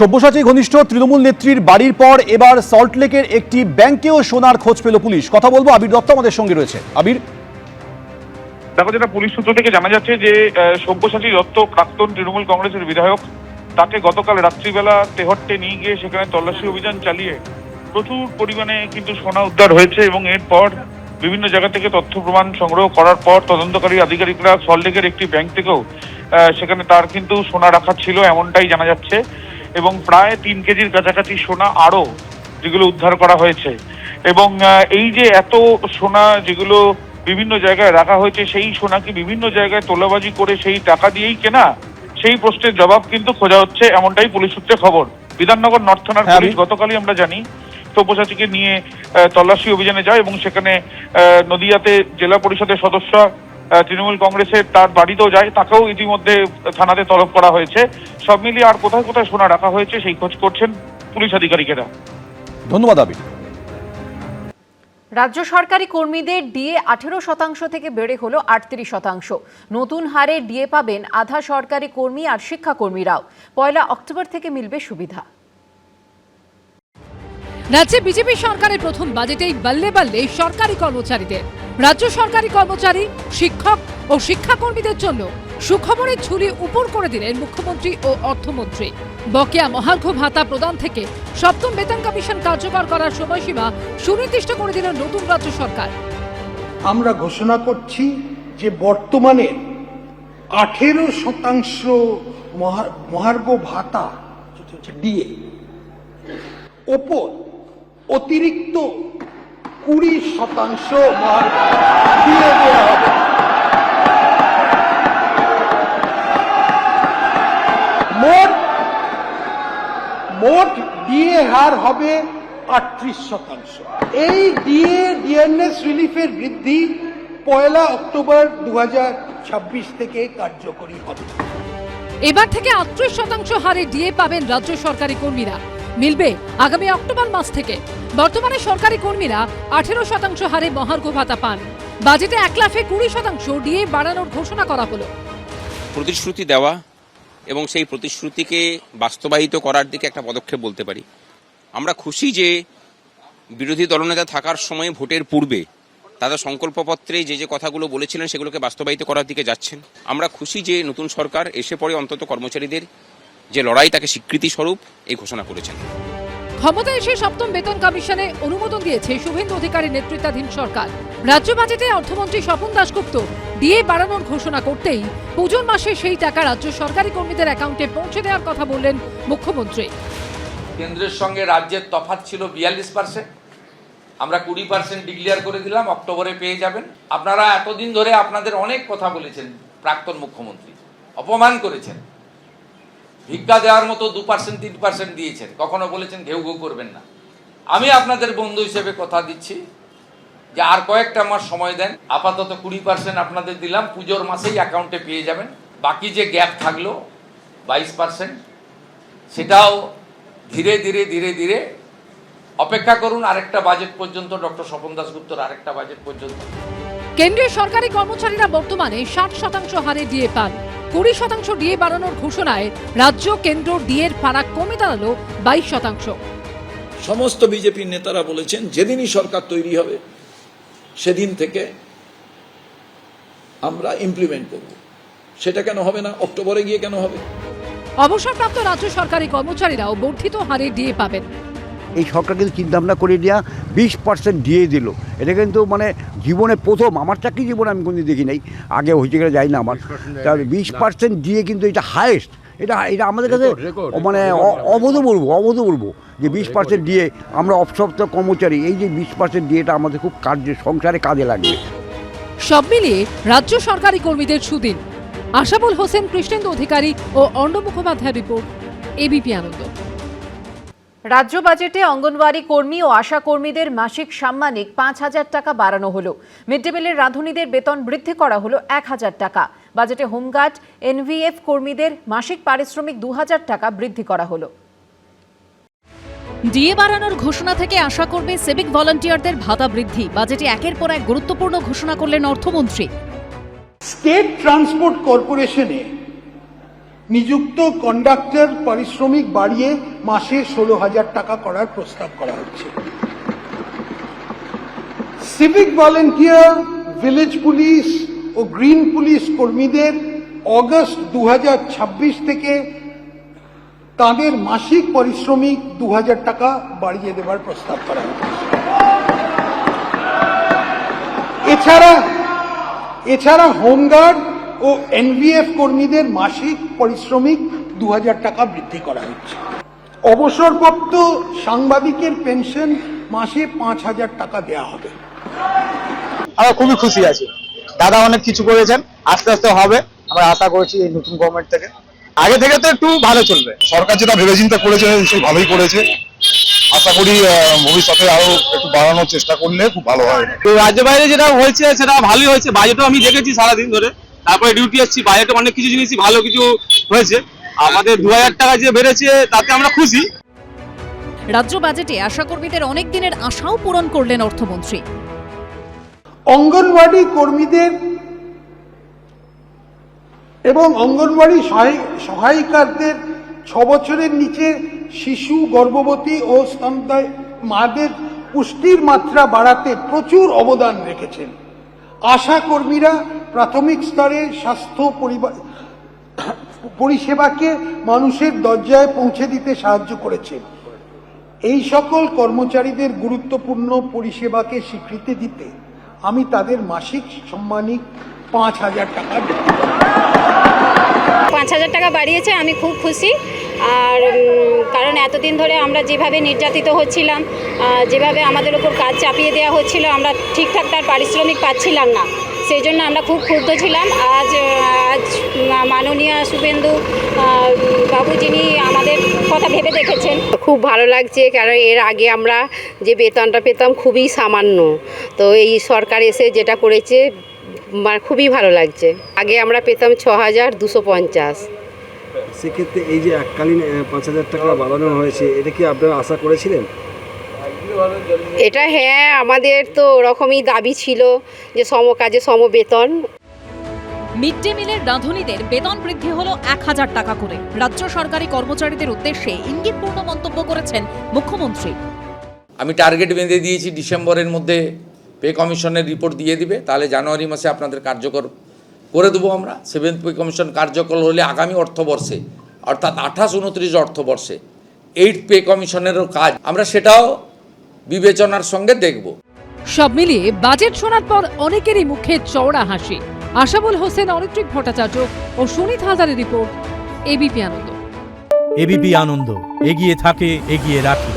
সব্যসাচী ঘনিষ্ঠ তৃণমূল নেত্রীর বাড়ির পর এবার সল্টলেকের একটি ব্যাংকেও সোনার খোঁজ পেল পুলিশ। কথা বলবো, আবির দত্ত আমাদের সঙ্গে রয়েছে। আবির, দেখো, যেটা পুলিশ সূত্র থেকে জানা যাচ্ছে যে সব্যসাচী দত্ত প্রাক্তন তৃণমূল কংগ্রেসের বিধায়ক, তাকে গতকাল রাত্রিবেলা তেহট্টে নিয়ে গিয়ে সেখানে তল্লাশি অভিযান চালিয়ে প্রচুর পরিমাণে কিন্তু সোনা উদ্ধার হয়েছে এবং এরপর বিভিন্ন জায়গা থেকে তথ্য প্রমাণ সংগ্রহ করার পর তদন্তকারী আধিকারিকরা সল্টলেকের একটি ব্যাংক থেকেও সেখানে তার কিন্তু সোনা রাখা ছিল এমনটাই জানা যাচ্ছে এবং প্রায় 3 কেজির কাছাকাছি সোনা আরো যেগুলো উদ্ধার করা হয়েছে। এবং এই যে এত সোনা যেগুলো বিভিন্ন জায়গায় রাখা হয়েছে, সেই সোনা কি বিভিন্ন জায়গায় তোলাবাজি করে সেই টাকা দিয়েই কেনা, সেই প্রশ্নের জবাব কিন্তু খোঁজা হচ্ছে, এমনটাই পুলিশ সূত্রে খবর। বিধাননগর নর্থ থানার পুলিশ গতকালই আমরা জানি সব্যসাচীকে নিয়ে তল্লাশি অভিযানে যায় এবং সেখানে নদিয়াতে জেলা পরিষদের সদস্য তৃণমূল কংগ্রেসের তার বাড়িতেও যায়, তাকেও ইতিমধ্যে থানাতে তলব করা হয়েছে। সব মিলিয়ে আর কোথায় কোথায় সোনা রাখা হয়েছে সেই খোঁজ করছেন পুলিশ আধিকারিকেরা। ধন্যবাদ আবির। রাজ্য সরকারি কর্মীদের ডিএ 18% থেকে বেড়ে হলো 38%। নতুন হারে ডিএ পাবেন আধা সরকারি কর্মী আর শিক্ষাকর্মীরাও। 1 অক্টোবর থেকে মিলবে সুবিধা। রাজ্যে বিজেপি সরকারের প্রথম বাজেটেই বাল্লে বাল্লে সরকারি কর্মচারীদের। রাজ্য সরকারি কর্মচারী, শিক্ষক ও শিক্ষাকর্মীদের জন্য সুখবরের ঝুলি উপর করে দিলেন মুখ্যমন্ত্রী ও অর্থমন্ত্রী। বকেয়া মহার্ঘ ভাতা প্রদান থেকে সপ্তম বেতন কমিশন কার্যকর করার সময়সীমা সুনির্দিষ্ট করে দিলেন নতুন রাজ্য সরকার। আমরা ঘোষণা করছি যে বর্তমানে 18% মহার্ঘ ভাতা ডিএ ওপর অতিরিক্ত 20% মহার্ঘ দিয়ে দেওয়া হবে। মোট ডিএ হার হবে 38%। এই ডিএনএস রিলিফের বৃদ্ধি 1 অক্টোবর 2026 থেকে কার্যকরী হবে। এবার থেকে 38% হারে ডিএ পাবেন রাজ্য সরকারি কর্মীরা। মিলবে আগামী অক্টোবর মাস থেকে। বর্তমানে সরকারি কর্মীরা 18% হারে মহার্ঘ ভাতা পান। বাজেটে 1 লাফে 20% ডিএ বাড়ানোর ঘোষণা করা হলো। প্রতিশ্রুতি দেওয়া এবং সেই প্রতিশ্রুতিকে বাস্তবায়িত করার দিকে একটা পদক্ষেপ বলতে পারি। আমরা খুশি যে বিরোধী দলনেতা থাকার সময় ভোটের পূর্বে তাদের সংকল্পপত্রে যে কথাগুলো বলেছিলেন সেগুলোকে বাস্তবায়িত করার দিকে যাচ্ছেন। আমরা খুশি যে নতুন সরকার এসে পরে অন্তত কর্মচারীদের যে লড়াই তাকে স্বীকৃতি স্বরূপ এই ঘোষণা করেছেন। ক্ষমতায় এসে সপ্তম বেতন কমিশনে অনুমোদন দিয়েছে শুভেন্দু অধিকারীর নেতৃত্বাধীন সরকার। রাজ্য বাজেটে অর্থমন্ত্রী স্বপন দাশগুপ্ত ডিএ বাড়ানোর ঘোষণা করতেই পুজোর মাসে সেই টাকা রাজ্য সরকারি কর্মীদের অ্যাকাউন্টে পৌঁছে দেওয়ার কথা বললেন মুখ্যমন্ত্রী। কেন্দ্রের সঙ্গে রাজ্যের তফাৎ ছিল 42%, আমরা 20% ডিক্লেয়ার করে দিলাম, অক্টোবরে পেয়ে যাবেন। আপনারা এতদিন ধরে আপনাদের অনেক কথা বলেছেন, প্রাক্তন মুখ্যমন্ত্রী অপমান করেছেন, ভিক্ষা দেওয়ার মতো 2% 3% দিয়েছেন, কখনো বলেছেন ঘেউ ঘেউ করবেন না। আমি আপনাদের বন্ধু হিসেবে কথা দিচ্ছি যে আর কয়েকটা মাস সময় দেন, আপাতত 20% আপনাদের দিলাম, পুজোর মাসেই অ্যাকাউন্টে পেয়ে যাবেন। বাকি যে গ্যাপ থাকলো 22%, সেটাও ধীরে ধীরে ধীরে ধীরে অপেক্ষা করুন আরেকটা বাজেট পর্যন্ত, ডক্টর স্বপন দাশগুপ্তর আরেকটা বাজেট পর্যন্ত। কেন্দ্রীয় সরকারি কর্মচারীরা বর্তমানে 60% হারে ডিএ পান। 20% ডিএ বাড়ানোর ঘোষণায় রাজ্য কেন্দ্র ডিএর ফারাক কমে দাঁড়ালো 22%। সমস্ত বিজেপির নেতারা বলেছেন যেদিনই সরকার তৈরি হবে সেদিন থেকে আমরা ইমপ্লিমেন্ট করব। সেটা কেন হবে না? অক্টোবরে গিয়ে কেন হবে? অবসরপ্রাপ্ত রাজ্য সরকারি কর্মচারীরাও বর্ধিত হারে ডিএ পাবেন। এই সরকার কিন্তু চিন্তাভাবনা করে দেওয়া 20% দিয়ে দিল। এটা কিন্তু মানে জীবনে প্রথম, আমার চাকরি জীবনে আমি কোনদিন দেখি নাই, আগে হয়েছে গেলে যাই না আমার। তাহলে 20% দিয়ে কিন্তু এটা হায়েস্ট, এটা আমাদের কাছে মানে অভূতপূর্ব যে 20% দিয়ে আমরা অবসরপ্রাপ্ত কর্মচারী, এই যে 20% ডিএটা আমাদের খুব সংসারে কাজে লাগবে। সব মিলিয়ে রাজ্য সরকারি কর্মীদের সুদিন। আশাবুল হোসেন, কৃষ্ণেন্দু অধিকারী ও অর্ণব মুখোপাধ্যায় রিপোর্ট, এবিপি আনন্দ। রাজ্য বাজেটে অঙ্গনওয়াড়ি কর্মী ও আশা কর্মীদের মাসিক সাম্মানিক 5,000 টাকা বাড়ানো হলো। মিড ডে মিলের রাঁধুনিদের বেতন বৃদ্ধি করা হলো 1,000 টাকা। বাজেটে হোমগার্ড, এনভিএফ কর্মীদের মাসিক পারিশ্রমিক 2,000 টাকা বৃদ্ধি করা হলো। ডিএ বাড়ানোর ঘোষণা থেকে আশা কর্মী, সিভিক ভলান্টিয়ারদের ভাতা বৃদ্ধি। বাজেটে একের পর এক গুরুত্বপূর্ণ ঘোষণা করলেন অর্থমন্ত্রী। স্টেট ট্রান্সপোর্ট কর্পোরেশনে নিযুক্ত কন্ডাক্টর পারিশ্রমিক বাড়িয়ে মাসে 16,000 টাকা করার প্রস্তাব করা হচ্ছে। সিভিক ভলেন্টিয়ার, ভিলেজ পুলিশ ও গ্রিন পুলিশ কর্মীদের অগস্ট 2026 থেকে তাদের মাসিক পারিশ্রমিক 2,000 টাকা বাড়িয়ে দেওয়ার প্রস্তাব করা হচ্ছে। এছাড়া হোমগার্ড ও এনভিএফ কর্মীদের মাসিক পারিশ্রমিক 2,000 টাকা বৃদ্ধি করা হচ্ছে। অবসরপ্রাপ্ত সাংবাদিকের পেনশন মাসে 5,000 টাকা দেওয়া হবে। আমরা খুবই খুশি আছি, দাদা অনেক কিছু করেছেন, আস্তে আস্তে হবে, আমরা আশা করছি এই নতুন গভর্নমেন্ট থেকে। আগে থেকে তো একটু ভালো চলবে। সরকার যেটা ভেবেচিন্তা করেছে সেই ভালোই করেছে, আশা করি ভবিষ্যতে আরো একটু বাড়ানোর চেষ্টা করলে খুব ভালো হয়। তো রাজ্য বাইরে যেটা হয়েছে সেটা ভালোই হয়েছে, বাজেটও আমি দেখেছি সারাদিন ধরে, তারপরে ডিউটি আসছি, বাজেটে অনেক কিছু জিনিসই ভালো কিছু হয়েছে। আমাদের 2,000 টাকা যে বেড়েছে তাতে আমরা খুশি। রাজ্য বাজেটে আশাকর্মীদের অনেক দিনের আশাও পূরণ করলেন অর্থমন্ত্রী। অঙ্গনওয়াড়ি কর্মীদের এবং অঙ্গনওয়াড়ি সহায়িকাদের 6 বছরের নিচে শিশু, গর্ভবতী ও স্তন্যদায়ী মাদের পুষ্টির মাত্রা বাড়াতে প্রচুর অবদান রেখেছেন। আশা কর্মীরা প্রাথমিক স্তরে স্বাস্থ্য পরিষেবাকে মানুষের দরজায় পৌঁছে দিতে সাহায্য করেছেন। এই সকল কর্মচারীদের গুরুত্বপূর্ণ পরিষেবাকে স্বীকৃতি দিতে আমি তাদের মাসিক সম্মানিক 5,000 টাকা দেব। 5,000 টাকা বাড়িয়েছে, আমি খুব খুশি। আর কারণ এতদিন ধরে আমরা যেভাবে নির্যাতিত হচ্ছিলাম, যেভাবে আমাদের উপর কাজ চাপিয়ে দেওয়া হচ্ছিল, আমরা ঠিকঠাক তার পারিশ্রমিক পাচ্ছিলাম না, সেই জন্য আমরা খুব ক্ষুব্ধ ছিলাম। আজ মাননীয় শুভেন্দু বাবু যিনি আমাদের কথা ভেবে দেখেছেন, খুব ভালো লাগছে, কারণ এর আগে আমরা যে বেতনটা পেতাম খুবই সামান্য, তো এই সরকার এসে যেটা করেছে খুবই ভালো লাগছে। আগে আমরা পেতাম 6,250। সেক্ষেত্রে এই যে এককালীন 5,000 টাকা বাড়ানো হয়েছে, এটা কি আপনারা আশা করেছিলেন? এটা হ্যাঁ, আমাদের তো ওরকমই দাবি ছিল যে সমকাজে সমবেতন। মিড ডে মিলের রাঁধুনিদের বেতন বৃদ্ধি হলো 1,000 টাকা করে। রাজ্য সরকারি কর্মচারীদের উদ্দেশ্যে ইঙ্গিতপূর্ণ মন্তব্য করেছেন মুখ্যমন্ত্রী। আমি টার্গেট বেঁধে দিয়েছি, ডিসেম্বরের মধ্যে পে কমিশনের রিপোর্ট দিয়ে দিবে, তাহলে জানুয়ারি মাসে আপনাদের কার্যকর করে দেবো আমরা। 7th পে কমিশন কার্যকর হলে আগামী অর্থবর্ষে অর্থাৎ 28-29 অর্থবর্ষে 8th পে কমিশনেরও কাজ আমরা সেটাও বিবেচনার সঙ্গে দেখব। সব মিলিয়ে বাজেট শোনার পর অনেকেরই মুখে চওড়া হাসি। আশাবুল হোসেন, অরিত্রিক ভট্টাচার্য ও সুনীত হালদারের রিপোর্ট, এবিপি আনন্দ। এবিপি আনন্দ, এগিয়ে থাকে, এগিয়ে রাখে।